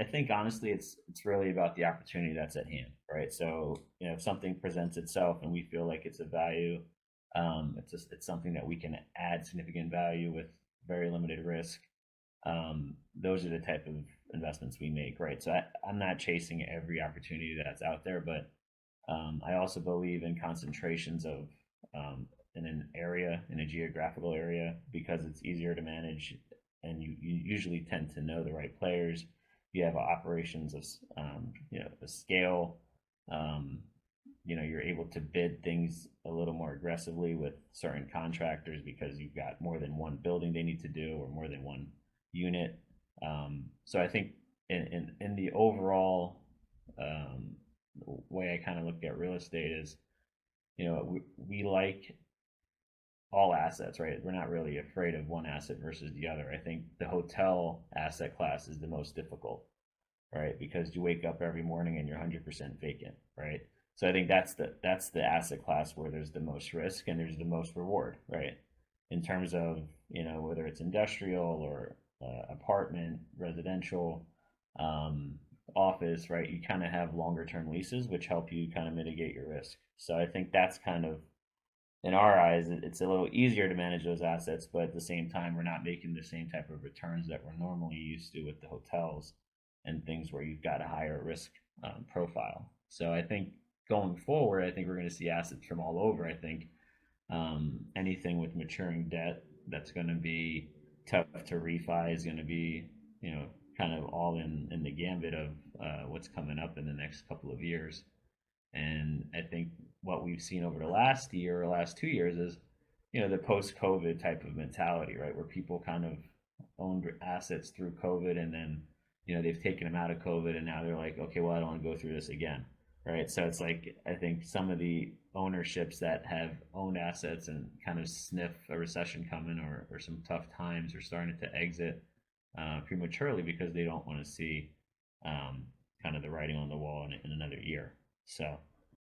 I think honestly, it's really about the opportunity that's at hand, right? So if something presents itself and we feel like it's a value, it's something that we can add significant value with very limited risk. Those are the type of investments we make, right? So I'm not chasing every opportunity that's out there, but I also believe in concentrations of in an area, in a geographical area, because it's easier to manage, and you usually tend to know the right players. You have operations of a scale. Um, you're able to bid things a little more aggressively with certain contractors because you've got more than one building they need to do or more than one unit. So I think in the overall um, way I kind of look at real estate is, we like all assets, right? We're not really afraid of one asset versus the other. I think the hotel asset class is the most difficult, right? Because you wake up every morning and you're 100% vacant, right? So I think that's the asset class where there's the most risk and there's the most reward, right? In terms of whether it's industrial or apartment, residential, um, office, right? You kind of have longer term leases, which help you kind of mitigate your risk. So I think that's kind of, in our eyes, it's a little easier to manage those assets, but at the same time, we're not making the same type of returns that we're normally used to with the hotels and things where you've got a higher risk profile. So I think going forward, I think we're going to see assets from all over. I think anything with maturing debt that's going to be tough to refi is going to be, kind of all in the gambit of what's coming up in the next couple of years. And I think what we've seen over the last year or last 2 years is, the post COVID type of mentality, right? Where people kind of owned assets through COVID and then, they've taken them out of COVID and now they're like, okay, well, I don't want to go through this again. Right. So it's like, I think some of the ownerships that have owned assets and kind of sniff a recession coming or some tough times are starting to exit prematurely because they don't want to see kind of the writing on the wall in another year. So